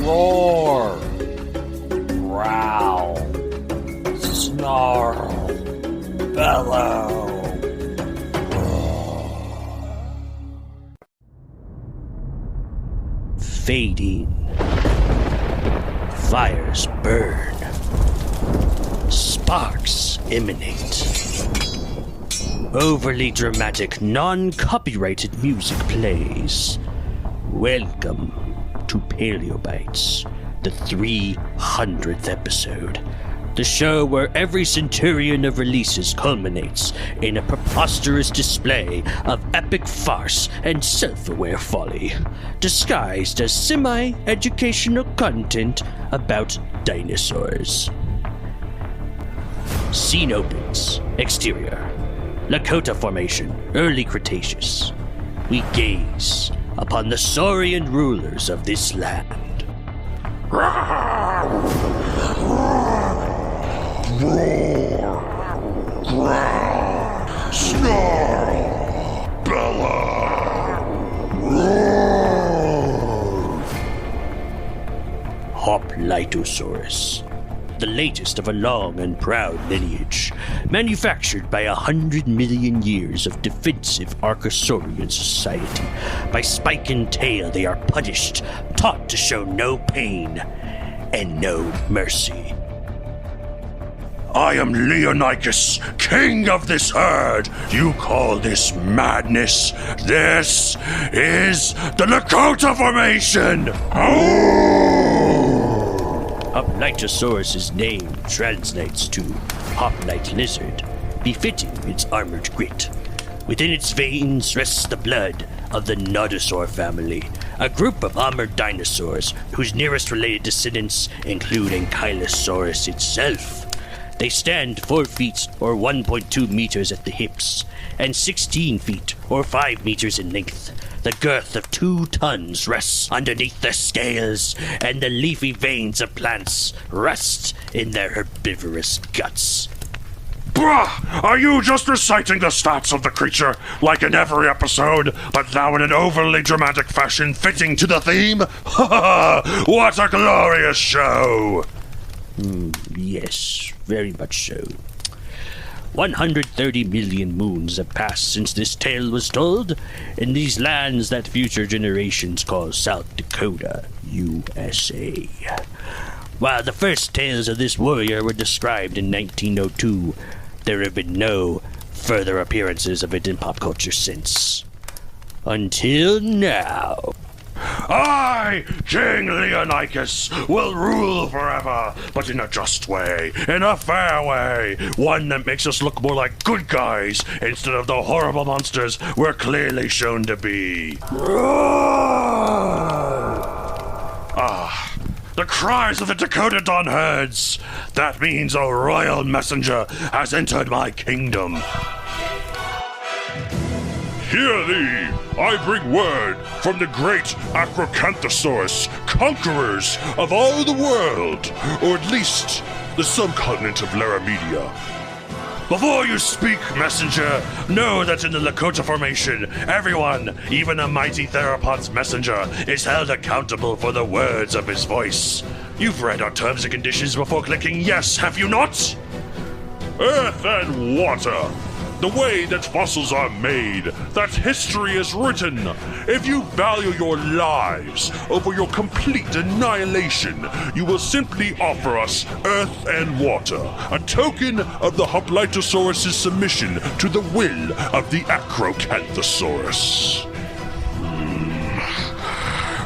Roar, growl, snarl, bellow. Fading. Fires burn. Sparks emanate. Overly dramatic, non-copyrighted music plays. Welcome to Paleobites, the 300th episode. The show where every centurion of releases culminates in a preposterous display of epic farce and self-aware folly, disguised as semi-educational content about dinosaurs. Scene opens. Exterior. Lakota Formation, Early Cretaceous. We gaze upon the saurian rulers of this land. Roar, growl, snarl, bellow, roar. Hoplitosaurus, the latest of a long and proud lineage, manufactured by 100 million years of defensive Archosaurian society. By spike and tail they are punished, taught to show no pain and no mercy. I am Leonychus, king of this herd. You call this madness? This is the Lakota Formation! Hoplitosaurus' name translates to hoplite lizard, befitting its armored grit. Within its veins rests the blood of the nodosaur family, a group of armored dinosaurs whose nearest related descendants include Ankylosaurus itself. They stand 4 feet or 1.2 meters at the hips, and 16 feet or 5 meters in length. The girth of 2 tons rests underneath their scales, and the leafy veins of plants rest in their herbivorous guts. Bruh! Are you just reciting the stats of the creature, like in every episode, but now in an overly dramatic fashion fitting to the theme? Ha ha! What a glorious show! Yes, very much so. 130 million moons have passed since this tale was told in these lands that future generations call South Dakota, USA. While the first tales of this warrior were described in 1902, there have been no further appearances of it in pop culture since. Until now. I, King Leonychus, will rule forever, but in a just way, in a fair way, one that makes us look more like good guys instead of the horrible monsters we're clearly shown to be. The cries of the Dakota Dawn herds. That means a royal messenger has entered my kingdom. Hear thee! I bring word from the great Acrocanthosaurus, conquerors of all the world, or at least the subcontinent of Laramedia. Before you speak, messenger, know that in the Lakota Formation, everyone, even a mighty theropod's messenger, is held accountable for the words of his voice. You've read our terms and conditions before clicking yes, have you not? Earth and water. The way that fossils are made, that history is written. If you value your lives over your complete annihilation, you will simply offer us earth and water, a token of the Hoplitosaurus' submission to the will of the Acrocanthosaurus.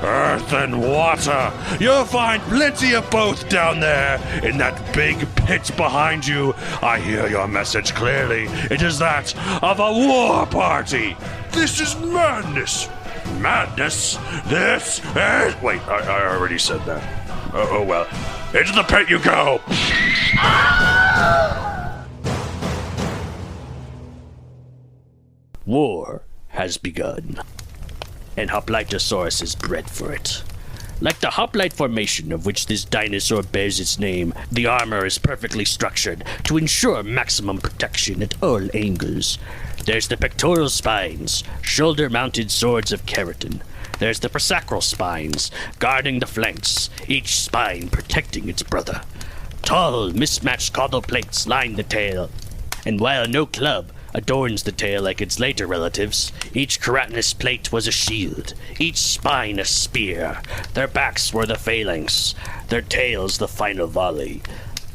Earth and water. You'll find plenty of both down there in that big pit behind you. I hear your message clearly. It is that of a war party. This is madness. Madness? This is... Wait, I already said that. Oh well. Into the pit you go. War has begun, and Hoplitosaurus is bred for it. Like the Hoplite Formation of which this dinosaur bears its name, the armor is perfectly structured to ensure maximum protection at all angles. There's the pectoral spines, shoulder-mounted swords of keratin, There's the farcical spines, guarding the flanks, each spine protecting its brother. Tall, mismatched caudal plates line the tail, and while no club adorns the tail like its later relatives, each keratinous plate was a shield, each spine a spear. Their backs were the phalanx, their tails the final volley.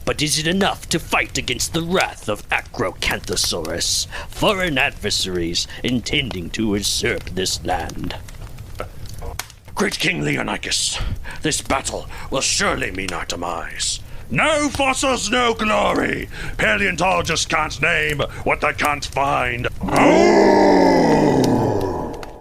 But is it enough to fight against the wrath of Acrocanthosaurus, foreign adversaries intending to usurp this land? Great King Leonychus, this battle will surely mean our demise. No fossils, no glory. Paleontologists can't name what they can't find. Oh!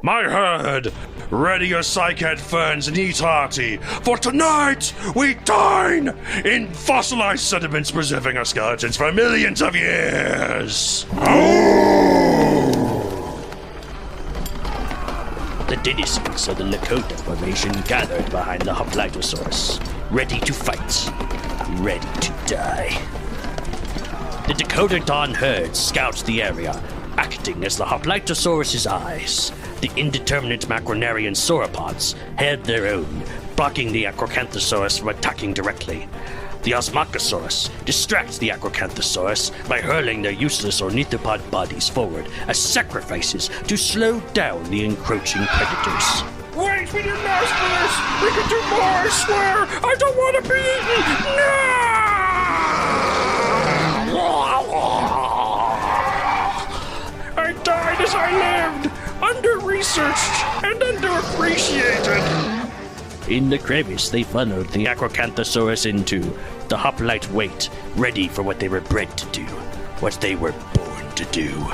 My herd, ready your psych-head ferns and eat hearty, for tonight we dine in fossilized sediments preserving our skeletons for millions of years. Oh! The denizens of the Lakota Formation gathered behind the Hoplitosaurus, ready to fight, ready to die. The Dakota Dawn herd scouts the area, acting as the Hoplitosaurus's eyes. The indeterminate macronarian sauropods held their own, blocking the Acrocanthosaurus from attacking directly. The Osmachosaurus distracts the Acrocanthosaurus by hurling their useless ornithopod bodies forward as sacrifices to slow down the encroaching predators. Wait, we didn't ask for this! We can do more, I swear! I don't want to be eaten! No! I died as I lived! Under-researched and underappreciated! In the crevice, they funneled the Acrocanthosaurus into the Hoplite wait, ready for what they were bred to do, what they were born to do.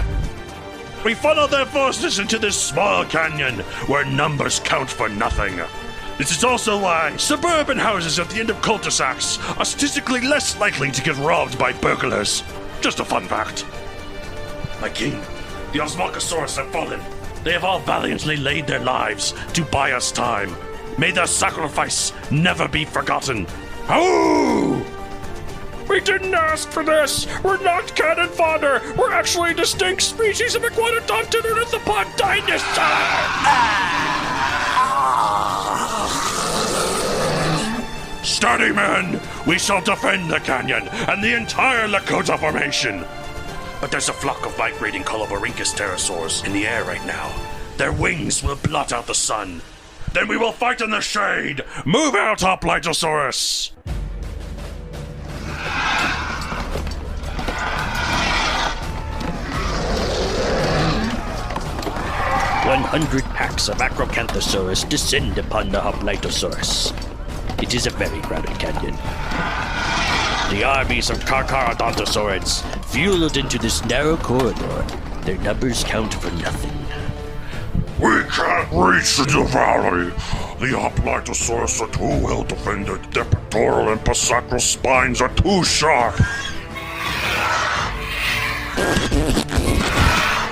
We funneled their forces into this small canyon where numbers count for nothing. This is also why suburban houses at the end of cul-de-sacs are statistically less likely to get robbed by burglars. Just a fun fact. My king, the Osmachosaurus have fallen. They have all valiantly laid their lives to buy us time. May their sacrifice never be forgotten. Oh! We didn't ask for this! We're not cannon fodder! We're actually a distinct species of iguanodontid ornithopod dinosaur! Steady, men! We shall defend the canyon and the entire Lakota Formation! But there's a flock of migrating Leonychus pterosaurs in the air right now. Their wings will blot out the sun. Then we will fight in the shade! Move out, Hoplitosaurus! 100 packs of Acrocanthosaurus descend upon the Hoplitosaurus. It is a very crowded canyon. The armies of Acrocanthosaurus fueled into this narrow corridor. Their numbers count for nothing. We can't reach the valley. The Hoplitosaurus are too well defended. Their pectoral and pachycecal spines are too sharp.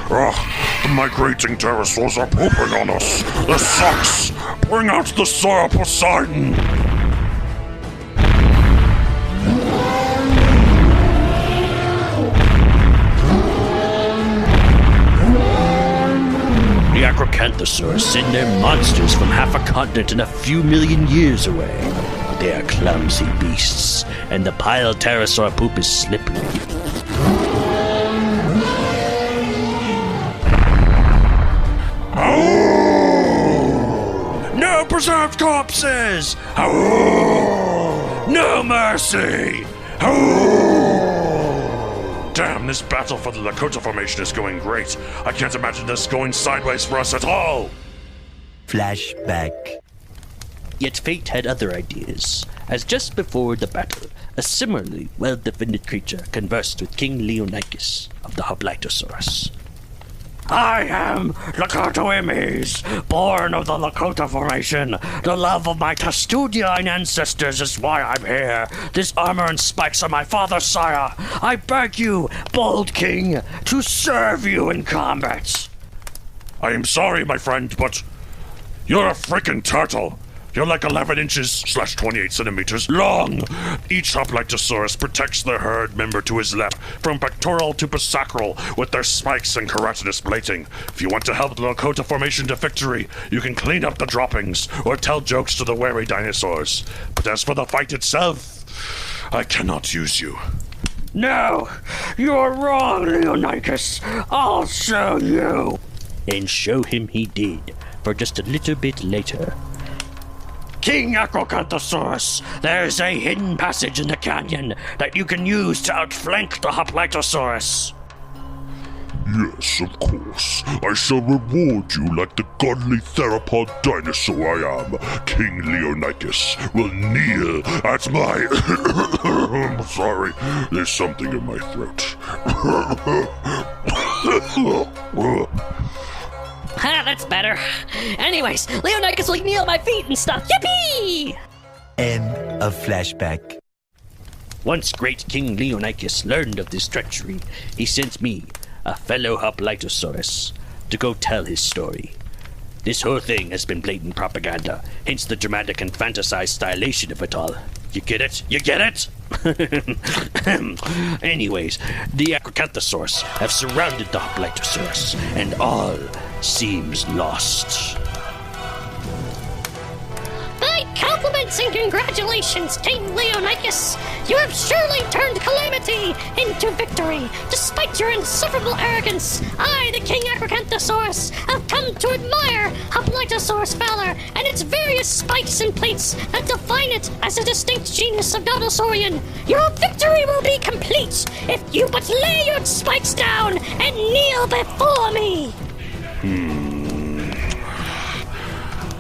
The migrating pterosaurs are pooping on us. This sucks. Bring out the Sora Poseidon. The Acrocanthosaurus send their monsters from half a continent and a few million years away. They are clumsy beasts, and the pile pterosaur poop is slippery. No preserved corpses! No mercy! Damn, this battle for the Lakota Formation is going great. I can't imagine this going sideways for us at all. Flashback. Yet fate had other ideas, as just before the battle, a similarly well-defended creature conversed with King Leonychus of the Hoplitosaurus. I am Lakota Emies, born of the Lakota Formation. The love of my Testudine ancestors is why I'm here. This armor and spikes are my father's sire. I beg you, bold king, to serve you in combat. I am sorry, my friend, but you're a frickin' turtle. You're like 11 inches / 28 centimeters long. Each Hoplitosaurus protects their herd member to his left, from pectoral to sacral, with their spikes and keratinous plating. If you want to help the Lakota Formation to victory, you can clean up the droppings or tell jokes to the wary dinosaurs. But as for the fight itself, I cannot use you. No, you're wrong, Leonychus. I'll show you. And show him he did, for just a little bit later. King Acrocanthosaurus, there's a hidden passage in the canyon that you can use to outflank the Hoplitosaurus. Yes, of course. I shall reward you like the godly theropod dinosaur I am. King Leonychus will kneel at my... I'm sorry, there's something in my throat. That's better. Anyways, Leonychus will kneel at my feet and stuff. Yippee! End of flashback. Once great King Leonychus learned of this treachery, he sent me, a fellow Hoplitosaurus, to go tell his story. This whole thing has been blatant propaganda, hence the dramatic and fantasized stylation of it all. You get it? You get it? Anyways, the Acrocanthosaurus have surrounded the Hoplitosaurus, and all seems lost. My compliments and congratulations, King Leonychus. You have surely turned calamity into victory. Despite your insufferable arrogance, I, the King Acrocanthosaurus, have come to admire Hoplitosaurus valor and its various spikes and plates that define it as a distinct genus of nodosaurian. Your victory will be complete if you but lay your spikes down and kneel before me.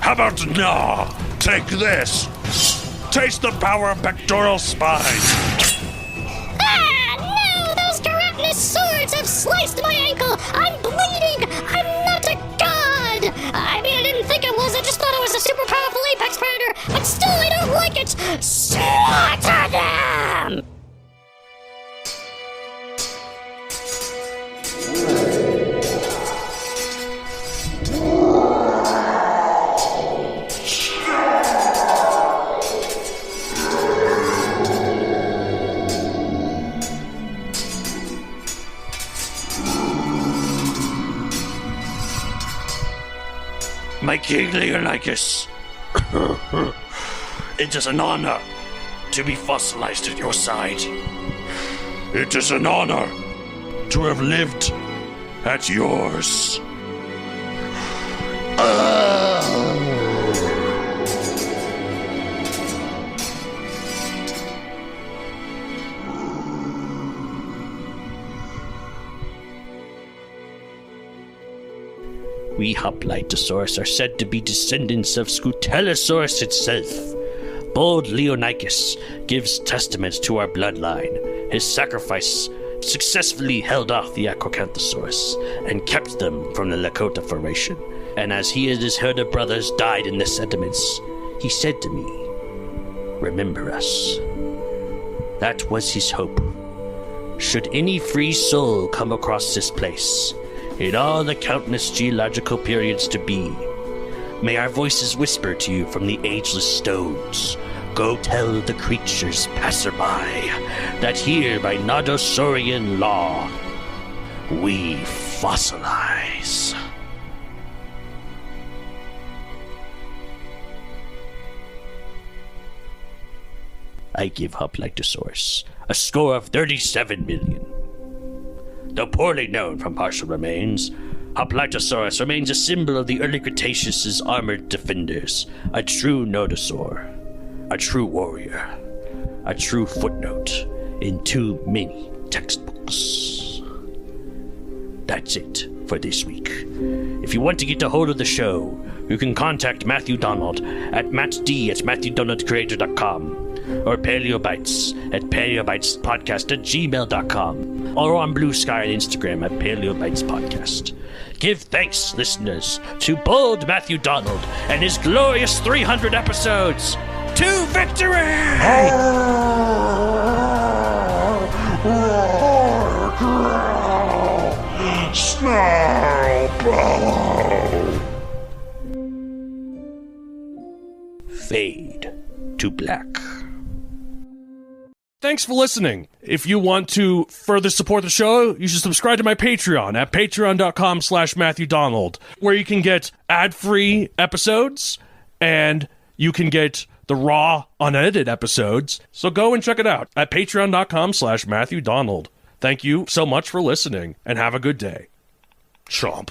How about now? Take this! Taste the power of pectoral spine! Ah, no! Those keratinous swords have sliced my ankle! I'm bleeding! I'm not a god! I mean, I didn't think I was. I just thought I was a super powerful apex predator. But still, I don't like it! Slaughter them! My King Leonychus, it is an honor to be fossilized at your side. It is an honor to have lived at yours. We Hoplitosaurus are said to be descendants of Scutellosaurus itself. Bold Leonychus gives testament to our bloodline. His sacrifice successfully held off the Acrocanthosaurus and kept them from the Lakota Formation. And as he and his herd of brothers died in the sediments, he said to me, "Remember us." That was his hope. Should any free soul come across this place, in all the countless geological periods to be, may our voices whisper to you from the ageless stones, "Go tell the creatures passerby that here by nodosaurian law we fossilize." I give Hoplitosaurus a score of 37 million. Though poorly known from partial remains, Hoplitosaurus remains a symbol of the Early Cretaceous' armored defenders, a true nodosaur, a true warrior, a true footnote in too many textbooks. That's it for this week. If you want to get a hold of the show, you can contact Matthew Donald at mattd@matthewdonaldcreator.com or Paleobites at paleobitespodcast@gmail.com or on Blue Sky and Instagram at Paleobitespodcast. Give thanks, listeners, to bold Matthew Donald and his glorious 300 episodes. To victory! Snarl bellow! fade to black. Thanks for listening. If you want to further support the show, you should subscribe to my Patreon at patreon.com/MatthewDonald, where you can get ad-free episodes and you can get the raw, unedited episodes. So go and check it out at patreon.com/MatthewDonald. Thank you so much for listening and have a good day. Chomp.